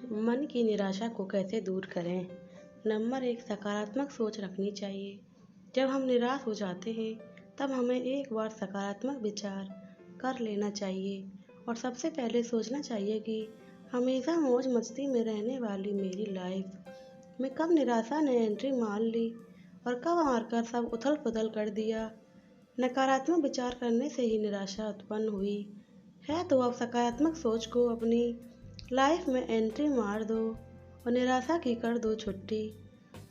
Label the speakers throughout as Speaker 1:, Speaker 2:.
Speaker 1: मन की निराशा को कैसे दूर करें? नंबर 1, सकारात्मक सोच रखनी चाहिए। जब हम निराश हो जाते हैं, तब हमें एक बार सकारात्मक विचार कर लेना चाहिए और सबसे पहले सोचना चाहिए कि हमेशा मौज मस्ती में रहने वाली मेरी लाइफ में कब निराशा ने एंट्री मार ली और कब आकर सब उथल पुथल कर दिया। नकारात्मक विचार करने से ही निराशा उत्पन्न हुई है, तो अब सकारात्मक सोच को अपनी लाइफ में एंट्री मार दो और निराशा की कर दो छुट्टी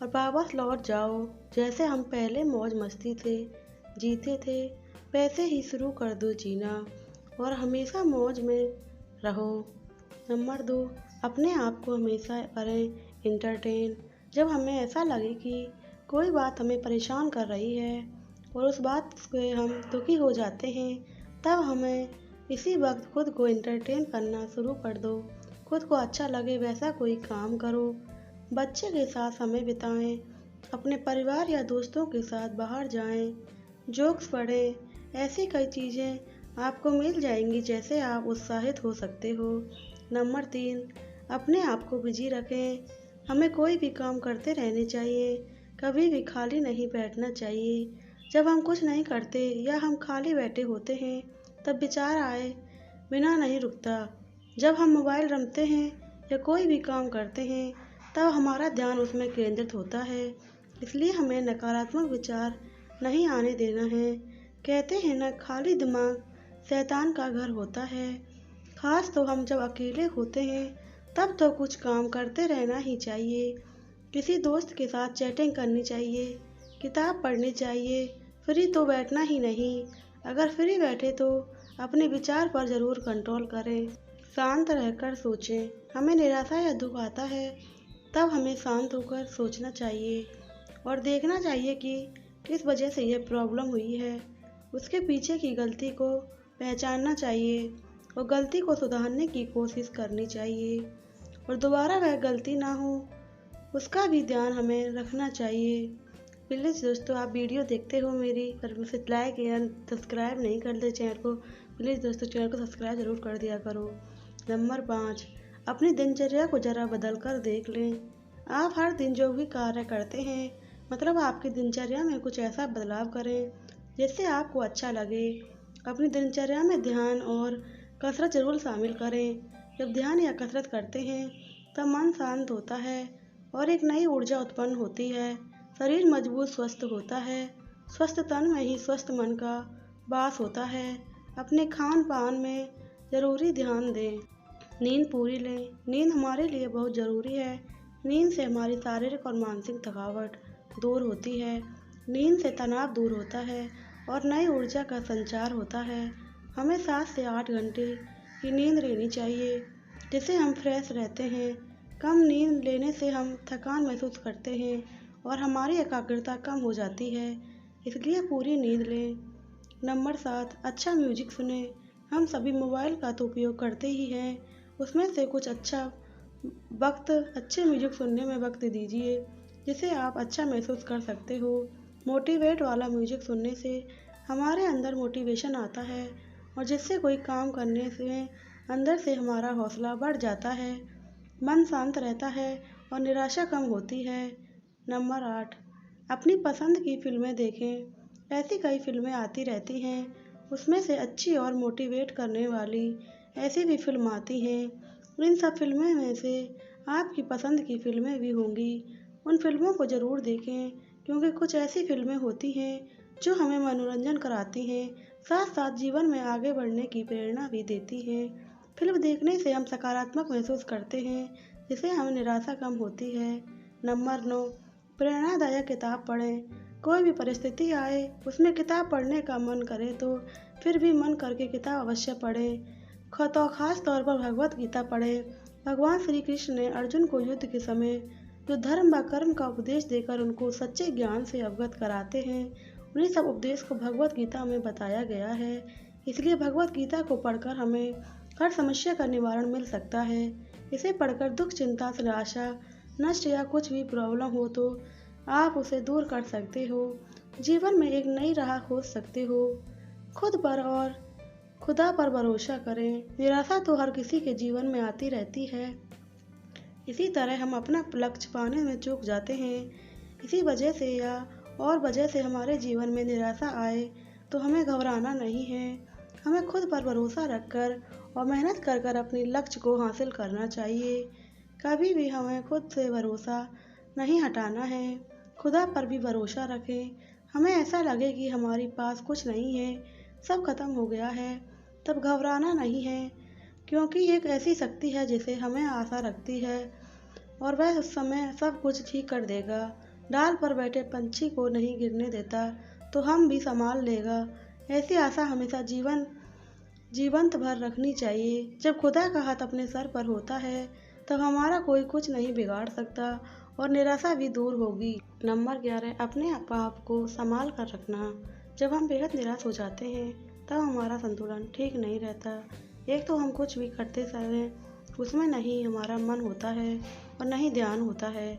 Speaker 1: और वापस लौट जाओ। जैसे हम पहले मौज मस्ती से जीते थे, वैसे ही शुरू कर दो जीना और हमेशा मौज में रहो। नंबर 2, अपने आप को हमेशा करें इंटरटेन। जब हमें ऐसा लगे कि कोई बात हमें परेशान कर रही है और उस बात से हम दुखी हो जाते हैं, तब हमें इसी वक्त खुद को इंटरटेन करना शुरू कर दो। खुद को अच्छा लगे वैसा कोई काम करो, बच्चे के साथ समय बिताएं, अपने परिवार या दोस्तों के साथ बाहर जाएं, जोक्स पढ़ें। ऐसी कई चीज़ें आपको मिल जाएंगी जैसे आप उत्साहित हो सकते हो। नंबर 3, अपने आप को बिजी रखें। हमें कोई भी काम करते रहने चाहिए, कभी भी खाली नहीं बैठना चाहिए। जब हम कुछ नहीं करते या हम खाली बैठे होते हैं, तब विचार आए बिना नहीं रुकता। जब हम मोबाइल रमते हैं या कोई भी काम करते हैं, तब हमारा ध्यान उसमें केंद्रित होता है। इसलिए हमें नकारात्मक विचार नहीं आने देना है। कहते हैं ना, खाली दिमाग शैतान का घर होता है। खास तो हम जब अकेले होते हैं, तब तो कुछ काम करते रहना ही चाहिए। किसी दोस्त के साथ चैटिंग करनी चाहिए, किताब पढ़नी चाहिए। फ्री तो बैठना ही नहीं। अगर फ्री बैठे तो अपने विचार पर ज़रूर कंट्रोल करें। शांत रहकर सोचें। हमें निराशा या दुख आता है, तब हमें शांत होकर सोचना चाहिए और देखना चाहिए कि किस वजह से यह प्रॉब्लम हुई है। उसके पीछे की गलती को पहचानना चाहिए और गलती को सुधारने की कोशिश करनी चाहिए और दोबारा वह गलती ना हो, उसका भी ध्यान हमें रखना चाहिए। प्लीज़ दोस्तों, आप वीडियो देखते हो मेरी, पर मुझे लाइक या सब्सक्राइब नहीं करते चैनल को, प्लीज़ दोस्तों चैनल को सब्सक्राइब ज़रूर कर दिया करो। नंबर 5, अपनी दिनचर्या को ज़रा बदल कर देख लें। आप हर दिन जो भी कार्य करते हैं, मतलब आपकी दिनचर्या में कुछ ऐसा बदलाव करें जिससे आपको अच्छा लगे। अपनी दिनचर्या में ध्यान और कसरत ज़रूर शामिल करें। जब ध्यान या कसरत करते हैं, तब मन शांत होता है और एक नई ऊर्जा उत्पन्न होती है। शरीर मजबूत स्वस्थ होता है। स्वस्थ तन में ही स्वस्थ मन का वास होता है। अपने खान पान में ज़रूरी ध्यान दें। नींद पूरी लें। नींद हमारे लिए बहुत ज़रूरी है। नींद से हमारी शारीरिक और मानसिक थकावट दूर होती है। नींद से तनाव दूर होता है और नई ऊर्जा का संचार होता है। हमें 7 से 8 घंटे की नींद लेनी चाहिए, जिससे हम फ्रेश रहते हैं। कम नींद लेने से हम थकान महसूस करते हैं और हमारी एकाग्रता कम हो जाती है, इसलिए पूरी नींद लें। नंबर 7, अच्छा म्यूजिक सुनें। हम सभी मोबाइल का तो उपयोग करते ही हैं, उसमें से कुछ अच्छे म्यूजिक सुनने में वक्त दीजिए, जिसे आप अच्छा महसूस कर सकते हो। मोटिवेट वाला म्यूजिक सुनने से हमारे अंदर मोटिवेशन आता है और जिससे कोई काम करने से अंदर से हमारा हौसला बढ़ जाता है, मन शांत रहता है और निराशा कम होती है। नंबर 8, अपनी पसंद की फिल्में देखें। ऐसी कई फिल्में आती रहती हैं, उसमें से अच्छी और मोटिवेट करने वाली ऐसी भी फिल्म आती हैं। इन सब फिल्मों में से आपकी पसंद की फिल्में भी होंगी। उन फिल्मों को ज़रूर देखें, क्योंकि कुछ ऐसी फिल्में होती हैं जो हमें मनोरंजन कराती हैं, साथ साथ जीवन में आगे बढ़ने की प्रेरणा भी देती हैं। फिल्म देखने से हम सकारात्मक महसूस करते हैं, जिससे हमें निराशा कम होती है। नंबर 9, प्रेरणादायक किताब पढ़ें। कोई भी परिस्थिति आए, उसमें किताब पढ़ने का मन करे तो फिर भी मन करके किताब अवश्य पढ़ें। खास तौर पर भगवत गीता पढ़ें। भगवान श्री कृष्ण ने अर्जुन को युद्ध के समय जो धर्म व कर्म का उपदेश देकर उनको सच्चे ज्ञान से अवगत कराते हैं, उन्हीं सब उपदेश को भगवत गीता में बताया गया है। इसलिए भगवत गीता को पढ़कर हमें हर समस्या का निवारण मिल सकता है। इसे पढ़कर दुख, चिंता, निराशा, नष्ट या कुछ भी प्रॉब्लम हो तो आप उसे दूर कर सकते हो। जीवन में एक नई राह खोज सकते हो। खुद पर और खुदा पर भरोसा करें। निराशा तो हर किसी के जीवन में आती रहती है, इसी तरह हम अपना लक्ष्य पाने में चूक जाते हैं। इसी वजह से या और वजह से हमारे जीवन में निराशा आए तो हमें घबराना नहीं है। हमें खुद पर भरोसा रखकर और मेहनत कर कर अपने लक्ष्य को हासिल करना चाहिए। कभी भी हमें खुद से भरोसा नहीं हटाना है। खुदा पर भी भरोसा रखें। हमें ऐसा लगे कि हमारे पास कुछ नहीं है, सब खत्म हो गया है, तब घबराना नहीं है, क्योंकि एक ऐसी शक्ति है जिसे हमें आशा रखती है और वह उस समय सब कुछ ठीक कर देगा। डाल पर बैठे पंछी को नहीं गिरने देता तो हम भी संभाल लेगा। ऐसी आशा हमेशा जीवंत भर रखनी चाहिए। जब खुदा का हाथ अपने सर पर होता है तब हमारा कोई कुछ नहीं बिगाड़ सकता और निराशा भी दूर होगी। नंबर 11, अपने आप को संभाल कर रखना। जब हम बेहद निराश हो जाते हैं तब हमारा संतुलन ठीक नहीं रहता। एक तो हम कुछ भी करते समय उसमें नहीं हमारा मन होता है और नहीं ध्यान होता है।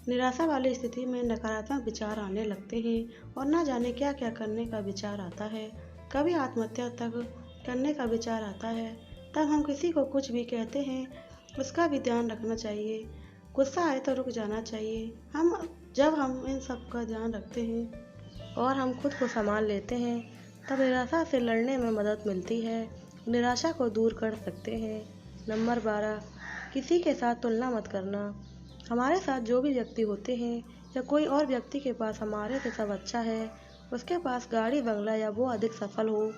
Speaker 1: निराशा वाली स्थिति में नकारात्मक विचार आने लगते हैं और न जाने क्या क्या करने का विचार आता है। कभी आत्महत्या तक करने का विचार आता है। तब हम किसी को कुछ भी कहते हैं उसका भी ध्यान रखना चाहिए। गुस्सा आए तो रुक जाना चाहिए। जब हम इन सब का ध्यान रखते हैं और हम खुद को संभाल लेते हैं तब निराशा से लड़ने में मदद मिलती है। निराशा को दूर कर सकते हैं। नंबर 12, किसी के साथ तुलना मत करना। हमारे साथ जो भी व्यक्ति होते हैं या कोई और व्यक्ति के पास हमारे से सब अच्छा है, उसके पास गाड़ी बंगला या वो अधिक सफल हो,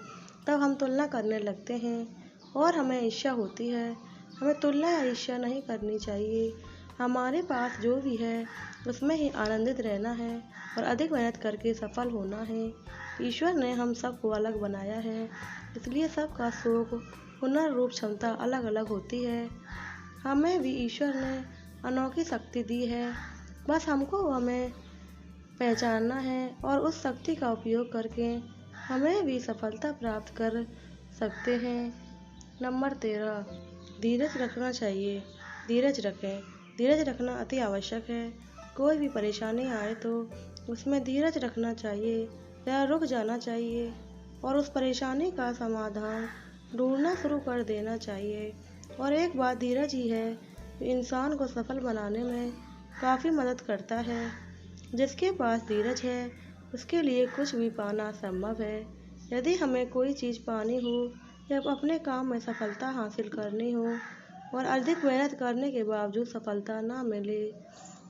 Speaker 1: तब हम तुलना करने लगते हैं और हमें ईर्ष्या होती है। हमें तुलना या ईर्ष्या नहीं करनी चाहिए। हमारे पास जो भी है उसमें ही आनंदित रहना है और अधिक मेहनत करके सफल होना है। ईश्वर ने हम सबको अलग बनाया है, इसलिए सबका शौक, हुनर, रूप, क्षमता अलग अलग होती है। हमें भी ईश्वर ने अनोखी शक्ति दी है, बस हमको हमें पहचानना है और उस शक्ति का उपयोग करके हमें भी सफलता प्राप्त कर सकते हैं। नंबर 13, धीरज रखना चाहिए। धीरज रखें। धीरज रखना अति आवश्यक है। कोई भी परेशानी आए तो उसमें धीरज रखना चाहिए या रुक जाना चाहिए और उस परेशानी का समाधान ढूंढना शुरू कर देना चाहिए। और एक बात धीरज ही है जो इंसान को सफल बनाने में काफ़ी मदद करता है। जिसके पास धीरज है उसके लिए कुछ भी पाना संभव है। यदि हमें कोई चीज़ पानी हो या अपने काम में सफलता हासिल करनी हो और अधिक मेहनत करने के बावजूद सफलता ना मिले,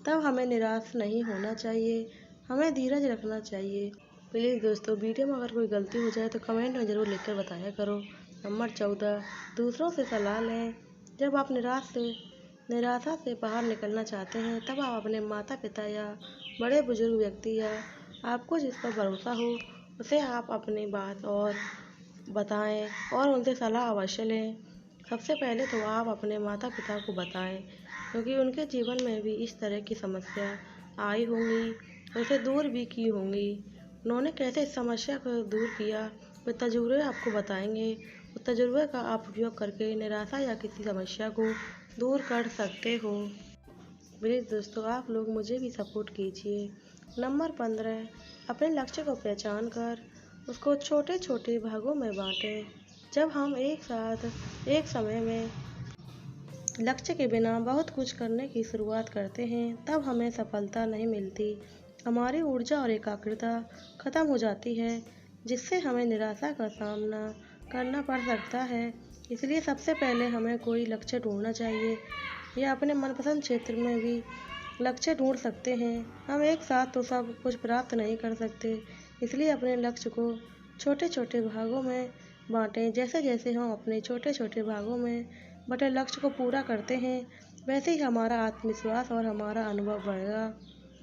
Speaker 1: तब हमें निराश नहीं होना चाहिए। हमें धीरज रखना चाहिए। प्लीज़ दोस्तों, वीडियो में अगर कोई गलती हो जाए तो कमेंट में ज़रूर लिखकर बताया करो। नंबर 14, दूसरों से सलाह लें। जब आप निराशा से बाहर निकलना चाहते हैं तब आप अपने माता पिता या बड़े बुजुर्ग व्यक्ति या आपको जिस पर भरोसा हो उसे आप अपनी बात और बताएं और उनसे सलाह अवश्य लें। सबसे पहले तो आप अपने माता पिता को बताएं, क्योंकि उनके जीवन में भी इस तरह की समस्या आई होंगी, उसे दूर भी की होंगी। उन्होंने कैसे इस समस्या को दूर किया वे तजुर्बे आपको बताएंगे। उस तजुर्बे का आप उपयोग करके निराशा या किसी समस्या को दूर कर सकते हो। प्लीज़ दोस्तों, आप लोग मुझे भी सपोर्ट कीजिए। नंबर 15, अपने लक्ष्य को पहचान कर उसको छोटे छोटे भागों में बांटें। जब हम एक साथ एक समय में लक्ष्य के बिना बहुत कुछ करने की शुरुआत करते हैं तब हमें सफलता नहीं मिलती। हमारी ऊर्जा और एकाग्रता खत्म हो जाती है, जिससे हमें निराशा का सामना करना पड़ सकता है। इसलिए सबसे पहले हमें कोई लक्ष्य ढूंढना चाहिए या अपने मनपसंद क्षेत्र में भी लक्ष्य ढूंढ सकते हैं। हम एक साथ तो सब कुछ प्राप्त नहीं कर सकते, इसलिए अपने लक्ष्य को छोटे छोटे भागों में बांटें। जैसे जैसे हम अपने छोटे छोटे भागों में बटे लक्ष्य को पूरा करते हैं वैसे ही हमारा आत्मविश्वास और हमारा अनुभव बढ़ेगा।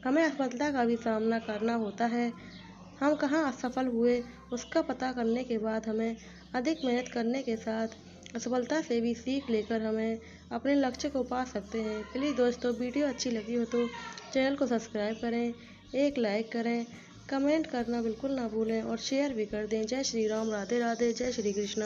Speaker 1: हमें असफलता का भी सामना करना होता है। हम कहाँ असफल हुए उसका पता करने के बाद हमें अधिक मेहनत करने के साथ असफलता से भी सीख लेकर हमें अपने लक्ष्य को पा सकते हैं। प्लीज़ दोस्तों, वीडियो अच्छी लगी हो तो चैनल को सब्सक्राइब करें, एक लाइक करें, कमेंट करना बिल्कुल ना भूलें और शेयर भी कर दें। जय श्री राम, राधे राधे, जय श्री कृष्णा।